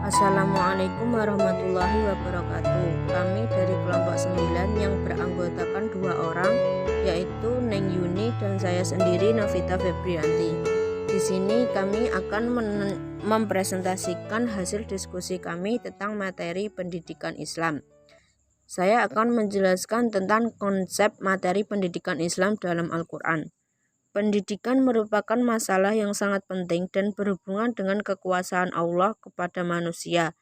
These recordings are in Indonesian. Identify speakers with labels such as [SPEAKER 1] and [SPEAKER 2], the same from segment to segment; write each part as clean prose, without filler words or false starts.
[SPEAKER 1] Assalamualaikum warahmatullahi wabarakatuh. Kami dari kelompok 9 yang beranggotakan 2 orang, yaitu Neng Yuni dan saya sendiri Novita Febrianti. Di sini kami akan mempresentasikan hasil diskusi kami tentang materi pendidikan Islam. Saya akan menjelaskan tentang konsep materi pendidikan Islam dalam Al-Quran. Pendidikan merupakan masalah yang sangat penting dan berhubungan dengan kekuasaan Allah kepada manusia.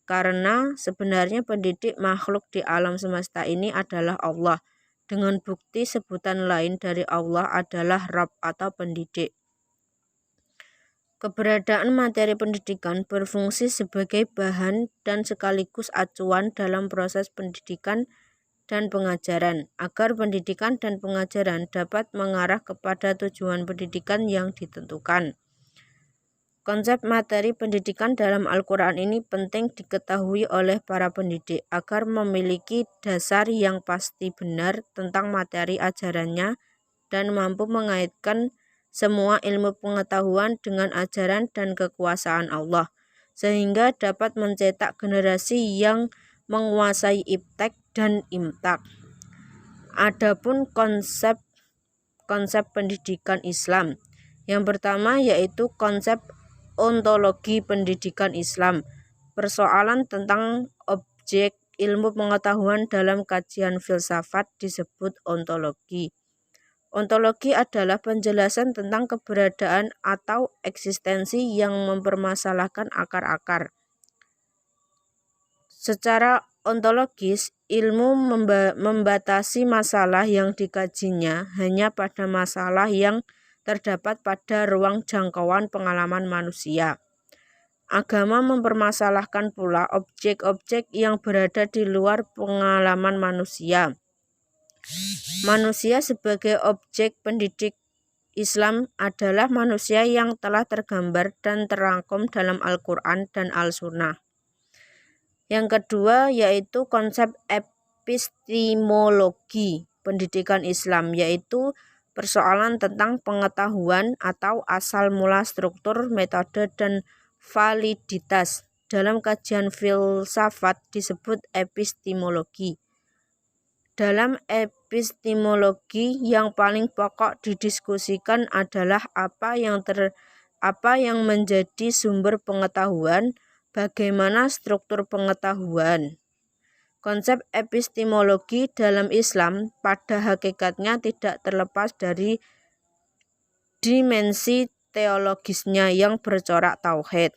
[SPEAKER 1] Karena sebenarnya pendidik makhluk di alam semesta ini adalah Allah. Dengan bukti sebutan lain dari Allah adalah Rabb atau pendidik. Keberadaan materi pendidikan berfungsi sebagai bahan dan sekaligus acuan dalam proses pendidikan dan pengajaran, agar pendidikan dan pengajaran dapat mengarah kepada tujuan pendidikan yang ditentukan. Konsep materi pendidikan dalam Al-Quran ini penting diketahui oleh para pendidik agar memiliki dasar yang pasti benar tentang materi ajarannya dan mampu mengaitkan semua ilmu pengetahuan dengan ajaran dan kekuasaan Allah, sehingga dapat mencetak generasi yang menguasai iptek dan imtak. Adapun konsep pendidikan Islam. Yang pertama yaitu konsep ontologi pendidikan Islam. Persoalan tentang objek ilmu pengetahuan dalam kajian filsafat disebut ontologi. Ontologi adalah penjelasan tentang keberadaan atau eksistensi yang mempermasalahkan akar-akar. Secara ontologis, ilmu membatasi masalah yang dikajinya hanya pada masalah yang terdapat pada ruang jangkauan pengalaman manusia. Agama mempermasalahkan pula objek-objek yang berada di luar pengalaman manusia. Manusia sebagai objek pendidik Islam adalah manusia yang telah tergambar dan terangkum dalam Al-Quran dan Al-Sunnah. Yang kedua yaitu konsep epistemologi pendidikan Islam, yaitu persoalan tentang pengetahuan atau asal mula, struktur, metode, dan validitas. Dalam kajian filsafat disebut epistemologi. Dalam epistemologi yang paling pokok didiskusikan adalah apa yang menjadi sumber pengetahuan, bagaimana struktur pengetahuan. Konsep epistemologi dalam Islam pada hakikatnya tidak terlepas dari dimensi teologisnya yang bercorak tauhid.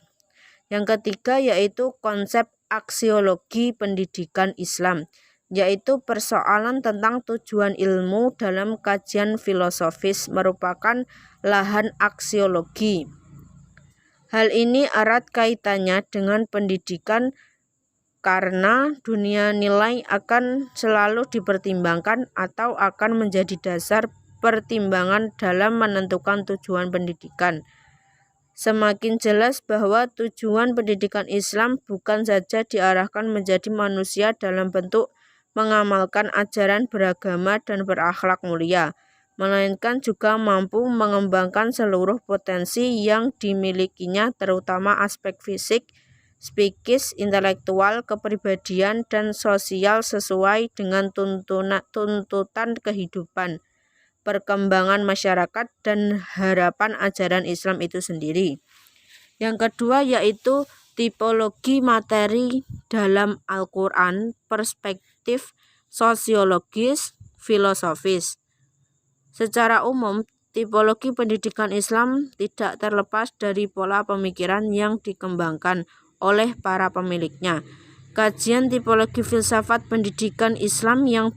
[SPEAKER 1] Yang ketiga yaitu konsep aksiologi pendidikan Islam, yaitu persoalan tentang tujuan ilmu dalam kajian filosofis merupakan lahan aksiologi. Hal ini erat kaitannya dengan pendidikan karena dunia nilai akan selalu dipertimbangkan atau akan menjadi dasar pertimbangan dalam menentukan tujuan pendidikan. Semakin jelas bahwa tujuan pendidikan Islam bukan saja diarahkan menjadi manusia dalam bentuk mengamalkan ajaran beragama dan berakhlak mulia, melainkan juga mampu mengembangkan seluruh potensi yang dimilikinya, terutama aspek fisik, psikis, intelektual, kepribadian, dan sosial sesuai dengan tuntutan kehidupan, perkembangan masyarakat, dan harapan ajaran Islam itu sendiri. Yang kedua yaitu tipologi materi dalam Al-Quran, perspektif sosiologis, filosofis. Secara umum, tipologi pendidikan Islam tidak terlepas dari pola pemikiran yang dikembangkan oleh para pemiliknya. Kajian tipologi filsafat pendidikan Islam yang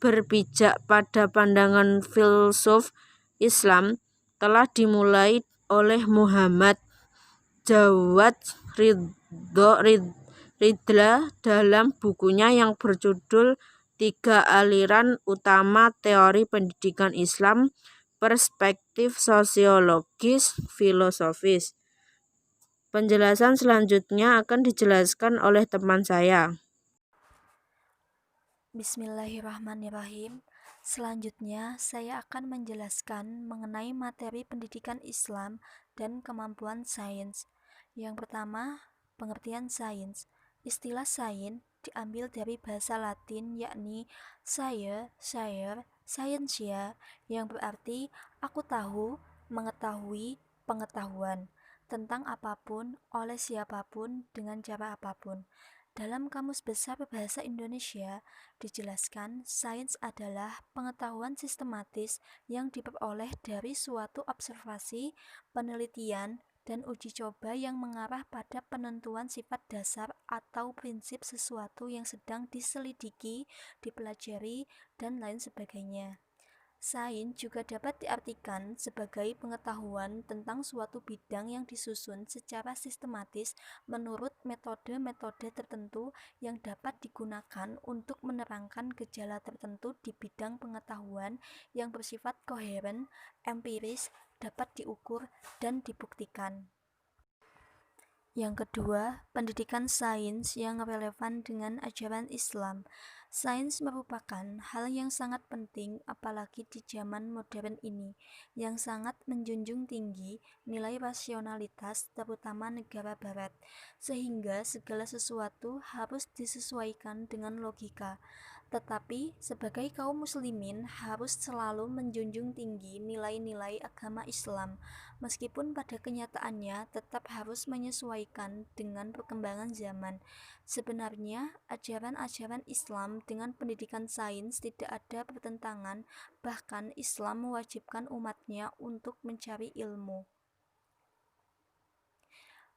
[SPEAKER 1] berpijak pada pandangan filsuf Islam telah dimulai oleh Muhammad Jawad Ridla dalam bukunya yang berjudul 3 Aliran Utama Teori Pendidikan Islam, Perspektif Sosiologis Filosofis. Penjelasan selanjutnya akan dijelaskan oleh teman saya.
[SPEAKER 2] Bismillahirrahmanirrahim. Selanjutnya, saya akan menjelaskan mengenai materi pendidikan Islam dan kemampuan sains. Yang pertama, Pengertian sains. Istilah sains diambil dari bahasa Latin yakni scire, scientia, yang berarti aku tahu, mengetahui, pengetahuan tentang apapun, oleh siapapun, dengan cara apapun. Dalam Kamus Besar Bahasa Indonesia dijelaskan, sains adalah pengetahuan sistematis yang diperoleh dari suatu observasi, penelitian, dan uji coba yang mengarah pada penentuan sifat dasar atau prinsip sesuatu yang sedang diselidiki, dipelajari, dan lain sebagainya. Sains juga dapat diartikan sebagai pengetahuan tentang suatu bidang yang disusun secara sistematis menurut metode-metode tertentu yang dapat digunakan untuk menerangkan gejala tertentu di bidang pengetahuan yang bersifat koheren, empiris, dapat diukur, dan dibuktikan. Yang kedua, pendidikan sains yang relevan dengan ajaran Islam. Sains merupakan hal yang sangat penting apalagi di zaman modern ini, yang sangat menjunjung tinggi nilai rasionalitas terutama negara barat, sehingga segala sesuatu harus disesuaikan dengan logika. Tetapi sebagai kaum muslimin harus selalu menjunjung tinggi nilai-nilai agama Islam, meskipun pada kenyataannya tetap harus menyesuaikan dengan perkembangan zaman. Sebenarnya, ajaran-ajaran Islam dengan pendidikan sains tidak ada pertentangan, bahkan Islam mewajibkan umatnya untuk mencari ilmu.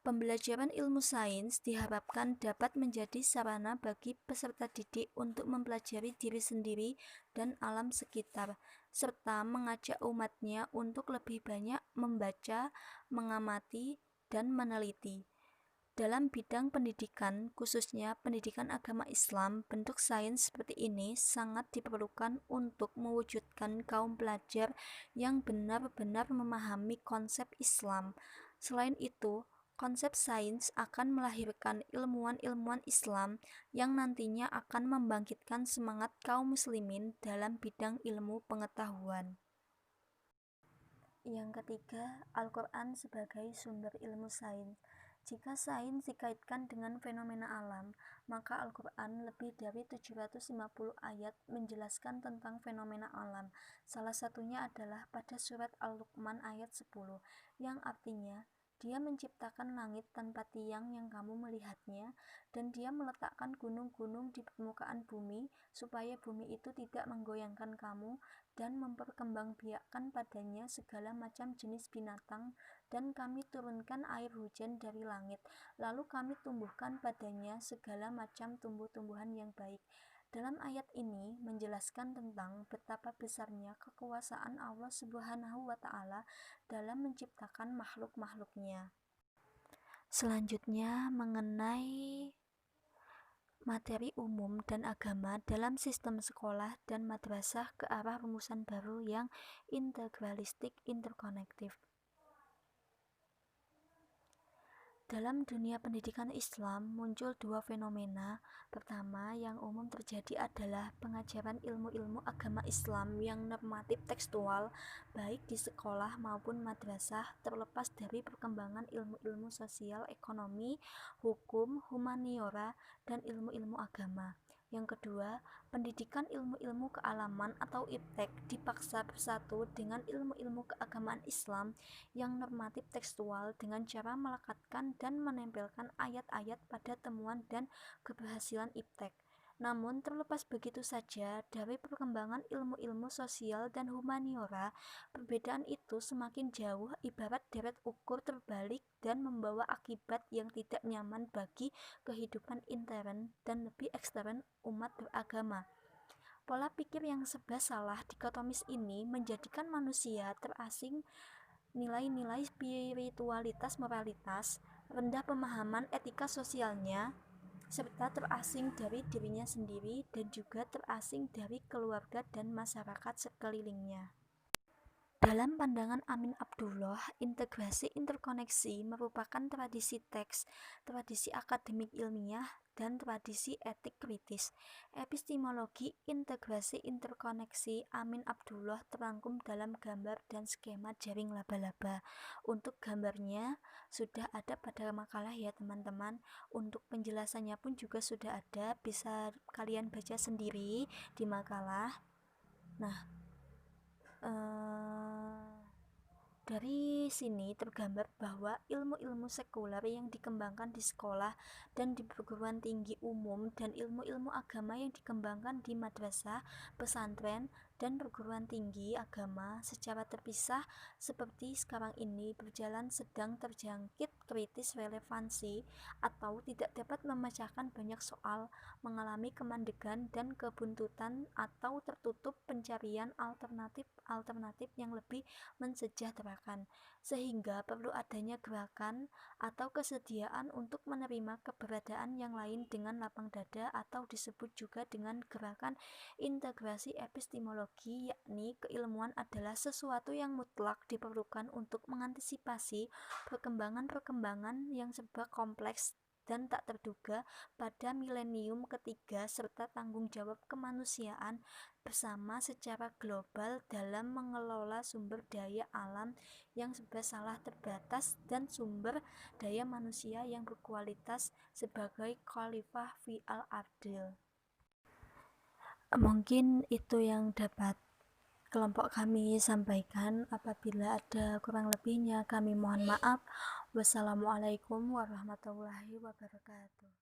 [SPEAKER 2] Pembelajaran ilmu sains diharapkan dapat menjadi sarana bagi peserta didik untuk mempelajari diri sendiri dan alam sekitar, serta mengajak umatnya untuk lebih banyak membaca, mengamati, dan meneliti. Dalam bidang pendidikan, khususnya pendidikan agama Islam, bentuk sains seperti ini sangat diperlukan untuk mewujudkan kaum pelajar yang benar-benar memahami konsep Islam. Selain itu, konsep sains akan melahirkan ilmuwan-ilmuwan Islam yang nantinya akan membangkitkan semangat kaum muslimin dalam bidang ilmu pengetahuan. Yang ketiga, Al-Quran sebagai sumber ilmu sains. Jika sains dikaitkan dengan fenomena alam, maka Al-Quran lebih dari 750 ayat menjelaskan tentang fenomena alam. Salah satunya adalah pada surat Al-Luqman ayat 10, yang artinya, Dia menciptakan langit tanpa tiang yang kamu melihatnya, dan Dia meletakkan gunung-gunung di permukaan bumi, supaya bumi itu tidak menggoyangkan kamu, dan memperkembangbiakkan padanya segala macam jenis binatang, dan kami turunkan air hujan dari langit, lalu kami tumbuhkan padanya segala macam tumbuh-tumbuhan yang baik. Dalam ayat ini menjelaskan tentang betapa besarnya kekuasaan Allah Subhanahu wa Ta'ala dalam menciptakan makhluk-makhluknya. Selanjutnya mengenai materi umum dan agama dalam sistem sekolah dan madrasah ke arah rumusan baru yang integralistik interkonektif. Dalam dunia pendidikan Islam muncul dua fenomena. Pertama, yang umum terjadi adalah pengajaran ilmu-ilmu agama Islam yang normatif tekstual, baik di sekolah maupun madrasah, terlepas dari perkembangan ilmu-ilmu sosial, ekonomi, hukum, humaniora, dan ilmu-ilmu agama. Yang kedua, pendidikan ilmu-ilmu kealaman atau iptek dipaksa bersatu dengan ilmu-ilmu keagamaan Islam yang normatif tekstual dengan cara melekatkan dan menempelkan ayat-ayat pada temuan dan keberhasilan iptek. Namun terlepas begitu saja dari perkembangan ilmu-ilmu sosial dan humaniora, perbedaan itu semakin jauh ibarat deret ukur terbalik dan membawa akibat yang tidak nyaman bagi kehidupan intern dan lebih ekstern umat beragama. Pola pikir yang serba salah dikotomis ini menjadikan manusia terasing nilai-nilai spiritualitas moralitas, rendah pemahaman etika sosialnya, serta terasing dari dirinya sendiri dan juga terasing dari keluarga dan masyarakat sekelilingnya. Dalam pandangan Amin Abdullah, integrasi interkoneksi merupakan tradisi teks, tradisi akademik ilmiah, dan tradisi etik kritis. Epistemologi integrasi interkoneksi Amin Abdullah terangkum dalam gambar dan skema jaring laba-laba. Untuk gambarnya sudah ada pada makalah ya teman-teman. Untuk penjelasannya pun juga sudah ada, bisa kalian baca sendiri di makalah. Nah, dari sini tergambar bahwa ilmu-ilmu sekuler yang dikembangkan di sekolah dan di perguruan tinggi umum dan ilmu-ilmu agama yang dikembangkan di madrasah, pesantren, dan perguruan tinggi agama secara terpisah seperti sekarang ini berjalan sedang terjangkit kritis relevansi atau tidak dapat memecahkan banyak soal, mengalami kemandegan dan kebuntutan atau tertutup pencarian alternatif yang lebih mensejahterakan, sehingga perlu adanya gerakan atau kesediaan untuk menerima keberadaan yang lain dengan lapang dada atau disebut juga dengan gerakan integrasi epistemologi, yakni keilmuan adalah sesuatu yang mutlak diperlukan untuk mengantisipasi perkembangan-perkembangan yang serba kompleks dan tak terduga pada milenium ketiga serta tanggung jawab kemanusiaan bersama secara global dalam mengelola sumber daya alam yang serba salah terbatas dan sumber daya manusia yang berkualitas sebagai khalifah fi al-ardil. Mungkin itu yang dapat kelompok kami sampaikan. Apabila ada kurang lebihnya kami mohon maaf. Wassalamualaikum warahmatullahi wabarakatuh.